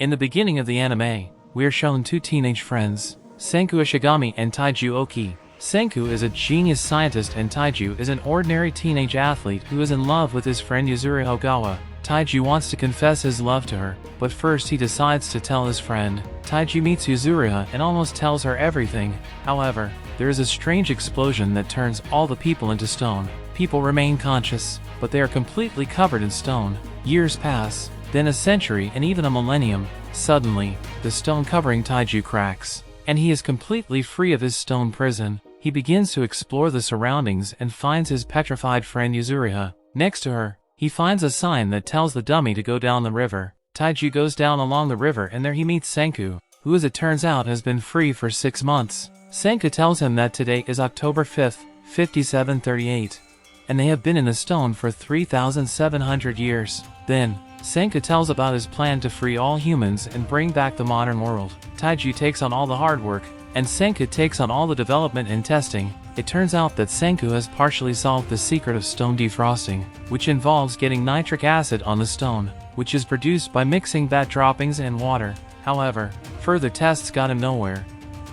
In the beginning of the anime, we are shown two teenage friends, Senku Ishigami and Taiju Oki. Senku is a genius scientist and Taiju is an ordinary teenage athlete who is in love with his friend Yuzuri Ogawa. Taiju wants to confess his love to her, but first he decides to tell his friend. Taiju meets Yuzuriha and almost tells her everything. However, there is a strange explosion that turns all the people into stone. People remain conscious, but they are completely covered in stone. Years pass, then a century and even a millennium. Suddenly, the stone covering Taiju cracks, and he is completely free of his stone prison. He begins to explore the surroundings and finds his petrified friend Yuzuriha. Next to her, he finds a sign that tells the dummy to go down the river. Taiju goes down along the river and there he meets Senku, who as it turns out has been free for 6 months. Senku tells him that today is October 5th, 5738, and they have been in the stone for 3,700 years. Then, Senku tells about his plan to free all humans and bring back the modern world. Taiju takes on all the hard work, and Senku takes on all the development and testing. It turns out that Senku has partially solved the secret of stone defrosting, which involves getting nitric acid on the stone, which is produced by mixing bat droppings and water. However, further tests got him nowhere.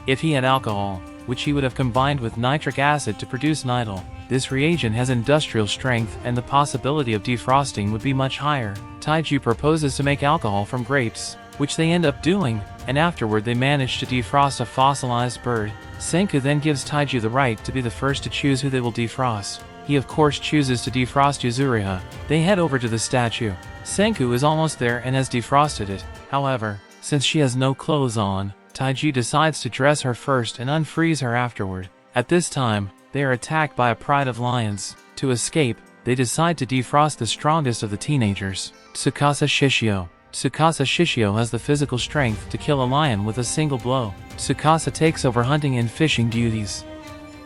If he had alcohol, which he would have combined with nitric acid to produce nitol, this reagent has industrial strength and the possibility of defrosting would be much higher. Taiju proposes to make alcohol from grapes, which they end up doing, and afterward they manage to defrost a fossilized bird. Senku then gives Taiju the right to be the first to choose who they will defrost. He of course chooses to defrost Yuzuriha. They head over to the statue. Senku is almost there and has defrosted it. However, since she has no clothes on, Taiju decides to dress her first and unfreeze her afterward. At this time, they are attacked by a pride of lions. To escape, they decide to defrost the strongest of the teenagers, Tsukasa Shishio. Tsukasa Shishio has the physical strength to kill a lion with a single blow. Tsukasa takes over hunting and fishing duties.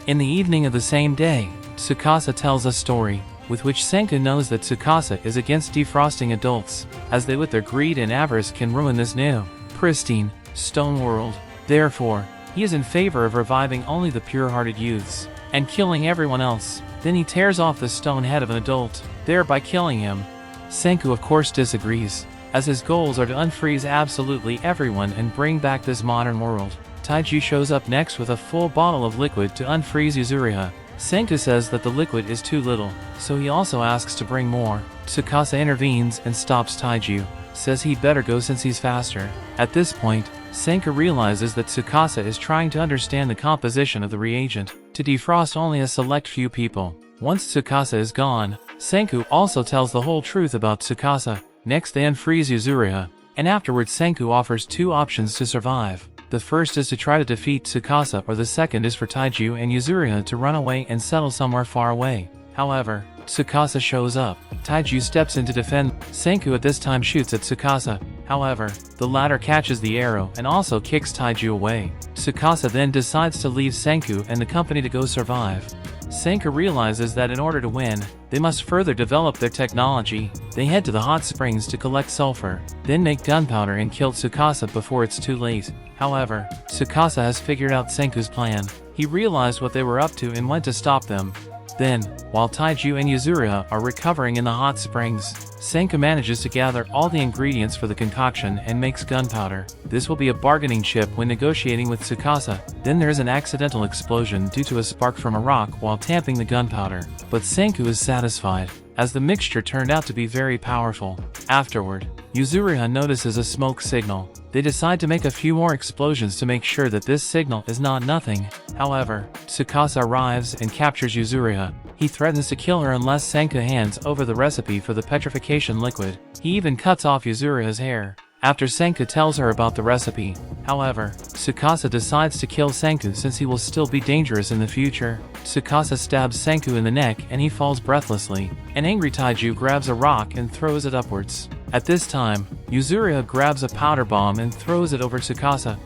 In the evening of the same day, Tsukasa tells a story, with which Senku knows that Tsukasa is against defrosting adults, as they with their greed and avarice can ruin this new, pristine, stone world. Therefore, he is in favor of reviving only the pure-hearted youths, and killing everyone else. Then he tears off the stone head of an adult, thereby killing him. Senku of course disagrees, as his goals are to unfreeze absolutely everyone and bring back this modern world. Taiju shows up next with a full bottle of liquid to unfreeze Yuzuriha. Senku says that the liquid is too little, so he also asks to bring more. Tsukasa intervenes and stops Taiju, says he'd better go since he's faster. At this point, Senku realizes that Tsukasa is trying to understand the composition of the reagent, to defrost only a select few people. Once Tsukasa is gone, Senku also tells the whole truth about Tsukasa. Next they unfreeze Yuzuriha, and afterwards Senku offers two options to survive. The first is to try to defeat Tsukasa, or the second is for Taiju and Yuzuriha to run away and settle somewhere far away. However, Tsukasa shows up. Taiju steps in to defend. Senku at this time shoots at Tsukasa. However, the latter catches the arrow and also kicks Taiju away. Tsukasa then decides to leave Senku and the company to go survive. Senku realizes that in order to win, they must further develop their technology. They head to the hot springs to collect sulfur, then make gunpowder and kill Tsukasa before it's too late. However, Tsukasa has figured out Senku's plan. He realized what they were up to and went to stop them. Then, while Taiju and Yuzuriha are recovering in the hot springs, Senku manages to gather all the ingredients for the concoction and makes gunpowder. This will be a bargaining chip when negotiating with Tsukasa. Then there is an accidental explosion due to a spark from a rock while tamping the gunpowder. But Senku is satisfied, as the mixture turned out to be very powerful. Afterward, Yuzuriha notices a smoke signal. They decide to make a few more explosions to make sure that this signal is not nothing. However, Tsukasa arrives and captures Yuzuriha. He threatens to kill her unless Senku hands over the recipe for the petrification liquid. He even cuts off Yuzuriha's hair, after Senku tells her about the recipe. However, Tsukasa decides to kill Senku since he will still be dangerous in the future. Tsukasa stabs Senku in the neck and he falls breathlessly. An angry Taiju grabs a rock and throws it upwards. At this time, Yuzuriha grabs a powder bomb and throws it over Tsukasa.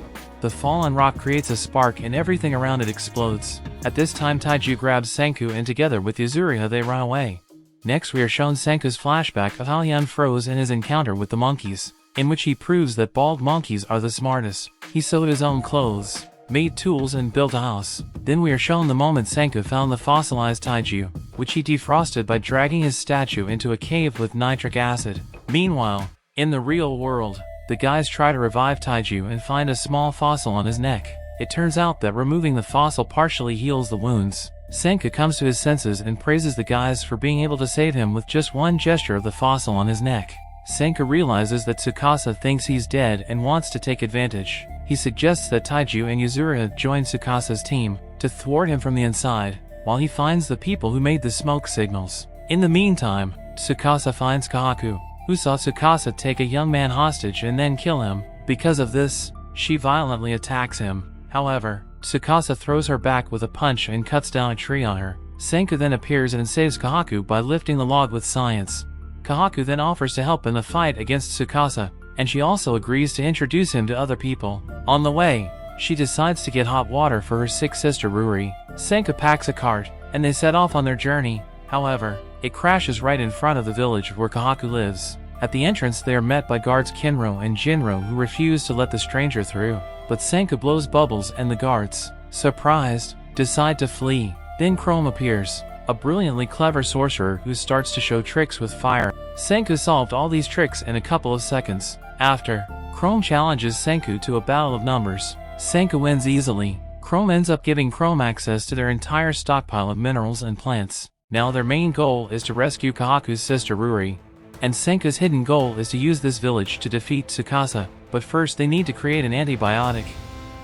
The fallen rock creates a spark and everything around it explodes. At this time Taiju grabs Senku and together with Yuzuriha they run away. Next we are shown Senku's flashback of how he unfroze in his encounter with the monkeys, in which he proves that bald monkeys are the smartest. He sewed his own clothes, made tools and built a house. Then we are shown the moment Senku found the fossilized Taiju, which he defrosted by dragging his statue into a cave with nitric acid. Meanwhile, in the real world, the guys try to revive Taiju and find a small fossil on his neck. It turns out that removing the fossil partially heals the wounds. Senku comes to his senses and praises the guys for being able to save him with just one gesture of the fossil on his neck. Senku realizes that Tsukasa thinks he's dead and wants to take advantage. He suggests that Taiju and Yuzuru join Tsukasa's team to thwart him from the inside, while he finds the people who made the smoke signals. In the meantime, Tsukasa finds Kahaku, who saw Tsukasa take a young man hostage and then kill him. Because of this, she violently attacks him. However, Tsukasa throws her back with a punch and cuts down a tree on her. Senku then appears and saves Kahaku by lifting the log with science. Kahaku then offers to help in the fight against Tsukasa, and she also agrees to introduce him to other people. On the way, she decides to get hot water for her sick sister Ruri. Senku packs a cart, and they set off on their journey. However, it crashes right in front of the village where Kahaku lives. At the entrance they are met by guards Kinro and Jinro who refuse to let the stranger through. But Senku blows bubbles and the guards, surprised, decide to flee. Then Chrome appears, a brilliantly clever sorcerer who starts to show tricks with fire. Senku solved all these tricks in a couple of seconds. After, Chrome challenges Senku to a battle of numbers. Senku wins easily. Chrome ends up giving Chrome access to their entire stockpile of minerals and plants. Now their main goal is to rescue Kahaku's sister Ruri. And Senku's hidden goal is to use this village to defeat Tsukasa, but first they need to create an antibiotic.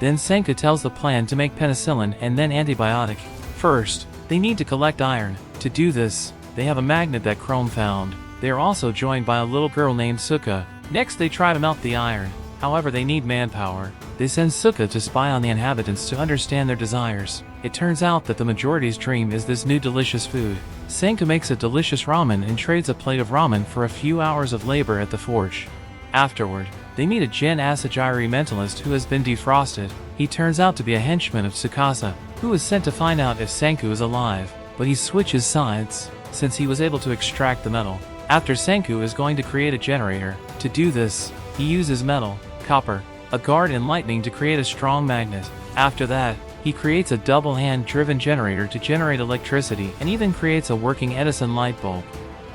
Then Senku tells the plan to make penicillin and then antibiotic. First, they need to collect iron. To do this, they have a magnet that Chrome found. They are also joined by a little girl named Suka. Next they try to melt the iron. However, they need manpower. They send Suka to spy on the inhabitants to understand their desires. It turns out that the majority's dream is this new delicious food. Senku makes a delicious ramen and trades a plate of ramen for a few hours of labor at the forge. Afterward, they meet a Gen Asajiri mentalist who has been defrosted. He turns out to be a henchman of Tsukasa, who is sent to find out if Senku is alive, but he switches sides, since he was able to extract the metal. After Senku is going to create a generator. To do this, he uses metal, copper, a guard and lightning to create a strong magnet. After that, he creates a double hand-driven generator to generate electricity and even creates a working Edison light bulb.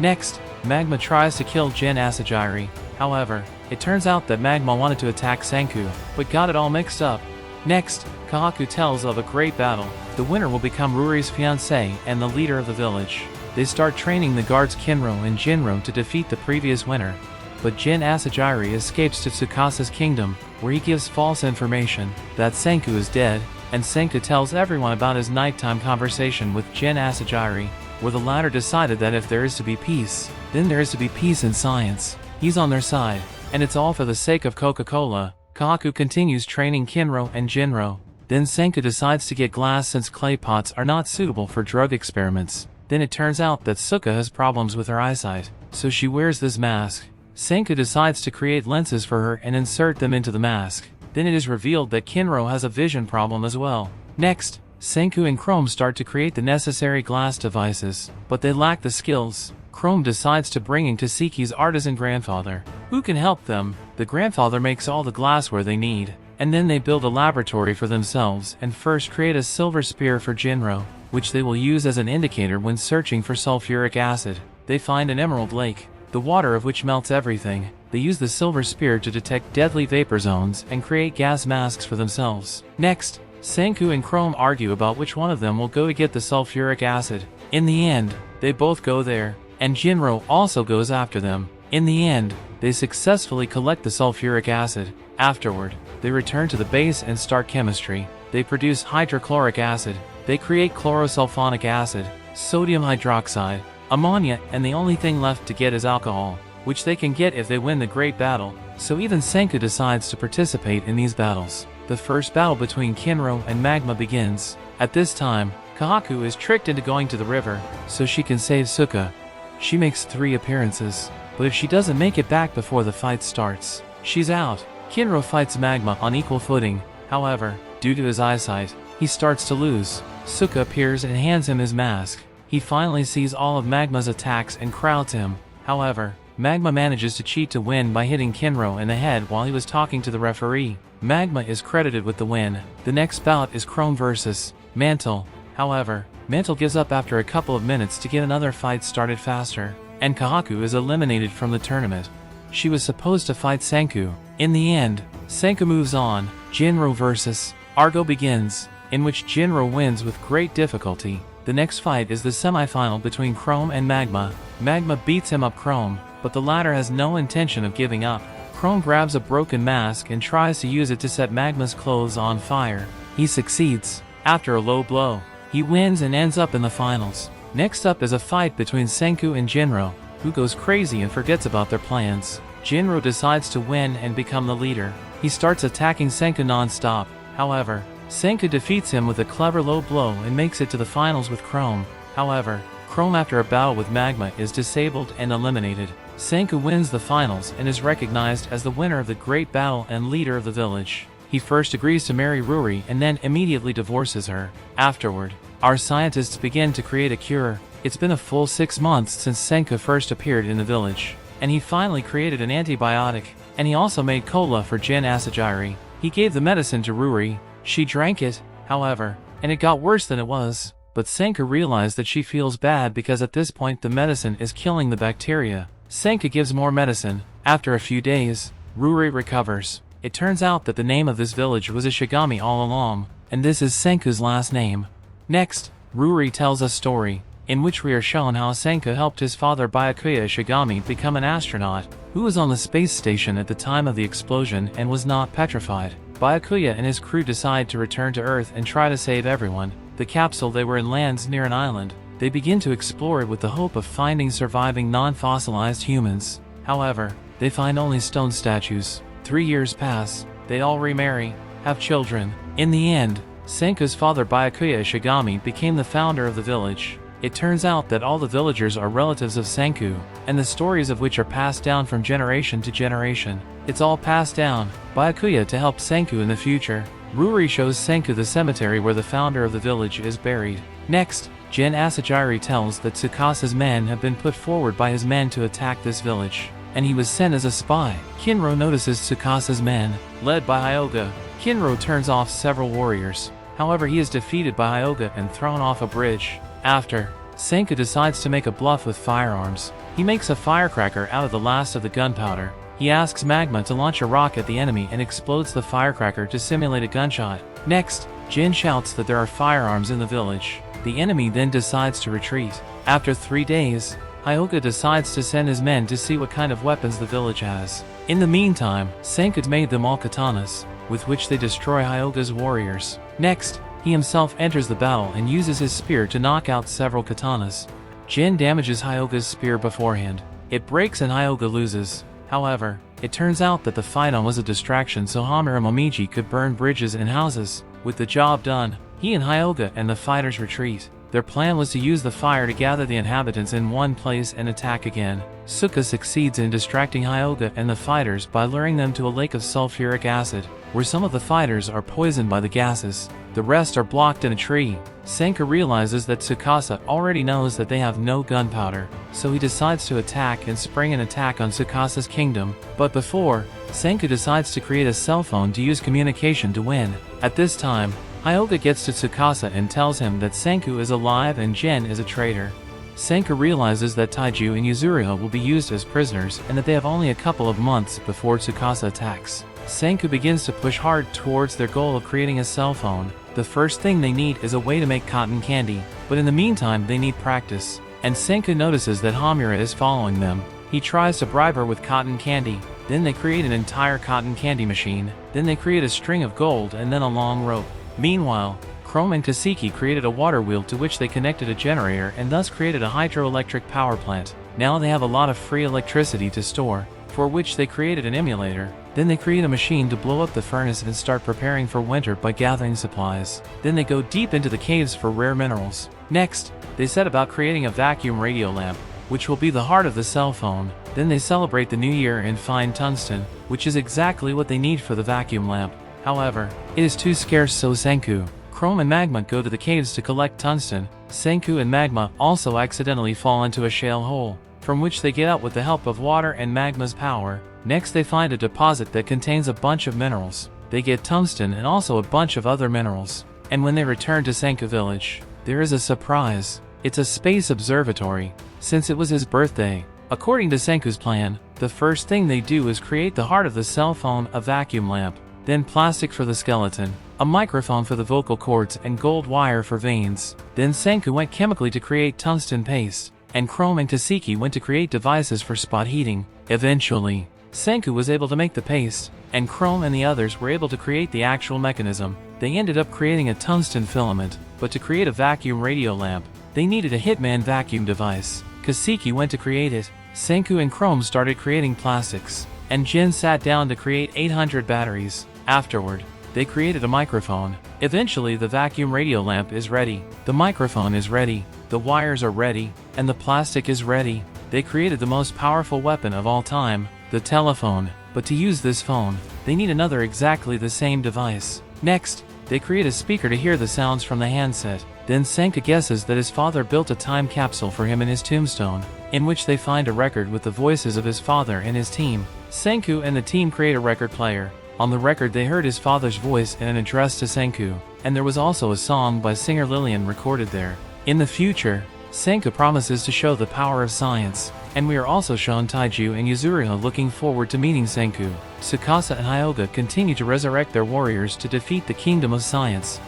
Next, Magma tries to kill Gen Asajiri. However, it turns out that Magma wanted to attack Senku, but got it all mixed up. Next, Kahaku tells of a great battle. The winner will become Ruri's fiancé and the leader of the village. They start training the guards Kinro and Jinro to defeat the previous winner. But Gen Asajiri escapes to Tsukasa's kingdom, where he gives false information that Senku is dead, and Senku tells everyone about his nighttime conversation with Gen Asajiri, where the latter decided that if there is to be peace, then there is to be peace in science. He's on their side, and it's all for the sake of Coca-Cola. Kahaku continues training Kinro and Jinro. Then Senku decides to get glass since clay pots are not suitable for drug experiments. Then it turns out that Suka has problems with her eyesight, so she wears this mask. Senku decides to create lenses for her and insert them into the mask. Then it is revealed that Kinro has a vision problem as well. Next, Senku and Chrome start to create the necessary glass devices, but they lack the skills. Chrome decides to bring in Tasiki's artisan grandfather, who can help them. The grandfather makes all the glassware they need, and then they build a laboratory for themselves and first create a silver spear for Jinro, which they will use as an indicator when searching for sulfuric acid. They find an emerald lake, the water of which melts everything. They use the silver spear to detect deadly vapor zones and create gas masks for themselves. Next, Senku and Chrome argue about which one of them will go to get the sulfuric acid. In the end, they both go there, and Jinro also goes after them. In the end, they successfully collect the sulfuric acid. Afterward, they return to the base and start chemistry. They produce hydrochloric acid. They create chlorosulfonic acid, sodium hydroxide, ammonia, and the only thing left to get is alcohol, which they can get if they win the great battle. So even Senku decides to participate in these battles. The first battle between Kinro and Magma begins. At this time, Kahaku is tricked into going to the river, so she can save Suka. She makes 3 appearances, but if she doesn't make it back before the fight starts, she's out. Kinro fights Magma on equal footing. However, due to his eyesight, he starts to lose. Suka appears and hands him his mask. He finally sees all of Magma's attacks and crowds him. However, Magma manages to cheat to win by hitting Kinro in the head while he was talking to the referee. Magma is credited with the win. The next bout is Chrome vs. Mantle. However, Mantle gives up after a couple of minutes to get another fight started faster, and Kahaku is eliminated from the tournament. She was supposed to fight Senku. In the end, Senku moves on. Jinro vs. Argo begins, in which Jinro wins with great difficulty. The next fight is the semi-final between Chrome and Magma. Magma beats him up Chrome, but the latter has no intention of giving up. Chrome grabs a broken mask and tries to use it to set Magma's clothes on fire. He succeeds. After a low blow, he wins and ends up in the finals. Next up is a fight between Senku and Jinro, who goes crazy and forgets about their plans. Jinro decides to win and become the leader. He starts attacking Senku non-stop. However, Senku defeats him with a clever low blow and makes it to the finals with Chrome. However, Chrome after a battle with Magma is disabled and eliminated. Senku wins the finals and is recognized as the winner of the great battle and leader of the village. He first agrees to marry Ruri and then immediately divorces her. Afterward, our scientists begin to create a cure. It's been a full 6 months since Senku first appeared in the village, and he finally created an antibiotic, and he also made cola for Jin Asajiri. He gave the medicine to Ruri. She drank it, however, and it got worse than it was. But Senku realized that she feels bad because at this point the medicine is killing the bacteria. Senku gives more medicine. After a few days, Ruri recovers. It turns out that the name of this village was Ishigami all along, and this is Senku's last name. Next, Ruri tells a story, in which we are shown how Senku helped his father Byakuya Ishigami become an astronaut, who was on the space station at the time of the explosion and was not petrified. Byakuya and his crew decide to return to Earth and try to save everyone. The capsule they were in lands near an island. They begin to explore it with the hope of finding surviving non-fossilized humans. However, they find only stone statues. 3 years pass. They all remarry, have children. In the end, Senku's father Byakuya Ishigami became the founder of the village. It turns out that all the villagers are relatives of Senku, and the stories of which are passed down from generation to generation. It's all passed down, Byakuya to help Senku in the future. Ruri shows Senku the cemetery where the founder of the village is buried. Next, Jin Asajiri tells that Tsukasa's men have been put forward by his men to attack this village, and he was sent as a spy. Kinro notices Tsukasa's men, led by Hyoga. Kinro turns off several warriors. However, he is defeated by Hyoga and thrown off a bridge. After, Senku decides to make a bluff with firearms. He makes a firecracker out of the last of the gunpowder. He asks Magma to launch a rock at the enemy and explodes the firecracker to simulate a gunshot. Next, Jin shouts that there are firearms in the village. The enemy then decides to retreat. After 3 days, Hyoga decides to send his men to see what kind of weapons the village has. In the meantime, Senku made them all katanas, with which they destroy Hyoga's warriors. Next, he himself enters the battle and uses his spear to knock out several katanas. Jin damages Hyoga's spear beforehand. It breaks and Hyoga loses. However, it turns out that the fight-on was a distraction so Hamura Momiji could burn bridges and houses. With the job done, he and Hyoga and the fighters retreat. Their plan was to use the fire to gather the inhabitants in one place and attack again. Suka succeeds in distracting Hyoga and the fighters by luring them to a lake of sulfuric acid, where some of the fighters are poisoned by the gases. The rest are blocked in a tree. Senku realizes that Tsukasa already knows that they have no gunpowder, so he decides to attack and spring an attack on Tsukasa's kingdom. But before, Senku decides to create a cell phone to use communication to win. At this time, Hyoga gets to Tsukasa and tells him that Senku is alive and Jin is a traitor. Senku realizes that Taiju and Yuzuriha will be used as prisoners and that they have only a couple of months before Tsukasa attacks. Senku begins to push hard towards their goal of creating a cell phone. The first thing they need is a way to make cotton candy, but in the meantime they need practice. And Senku notices that Hamura is following them. He tries to bribe her with cotton candy. Then they create an entire cotton candy machine. Then they create a string of gold and then a long rope. Meanwhile, Chrome and Kaseki created a water wheel to which they connected a generator and thus created a hydroelectric power plant. Now they have a lot of free electricity to store, for which they created an emulator. Then they create a machine to blow up the furnace and start preparing for winter by gathering supplies. Then they go deep into the caves for rare minerals. Next, they set about creating a vacuum radio lamp, which will be the heart of the cell phone. Then they celebrate the new year and find tungsten, which is exactly what they need for the vacuum lamp. However, it is too scarce, so Senku, Chrome and Magma go to the caves to collect tungsten. Senku and Magma also accidentally fall into a shale hole, from which they get out with the help of water and Magma's power. Next they find a deposit that contains a bunch of minerals. They get tungsten and also a bunch of other minerals. And when they return to Senku village, there is a surprise. It's a space observatory, since it was his birthday. According to Senku's plan, The first thing they do is create the heart of the cell phone, a vacuum lamp, then plastic for the skeleton, a microphone for the vocal cords, and gold wire for veins. Then Senku went chemically to create tungsten paste, and Chrome and Taseki went to create devices for spot heating. Eventually, Senku was able to make the paste, and Chrome and the others were able to create the actual mechanism. They ended up creating a tungsten filament, but to create a vacuum radio lamp, they needed a Hitman vacuum device. Kaseki went to create it, Senku and Chrome started creating plastics, and Jin sat down to create 800 batteries. Afterward, they created a microphone. Eventually the vacuum radio lamp is ready, the microphone is ready, the wires are ready, and the plastic is ready. They created the most powerful weapon of all time, the telephone. But to use this phone, they need another exactly the same device. Next, they create a speaker to hear the sounds from the handset. Then Senku guesses that his father built a time capsule for him in his tombstone, in which they find a record with the voices of his father and his team. Senku and the team create a record player. On the record they heard his father's voice in an address to Senku, and there was also a song by singer Lillian recorded there. In the future, Senku promises to show the power of science, and we are also shown Taiju and Yuzuriha looking forward to meeting Senku. Tsukasa and Hyoga continue to resurrect their warriors to defeat the Kingdom of Science.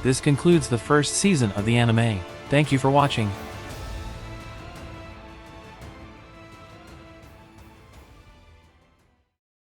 This concludes the first season of the anime. Thank you for watching.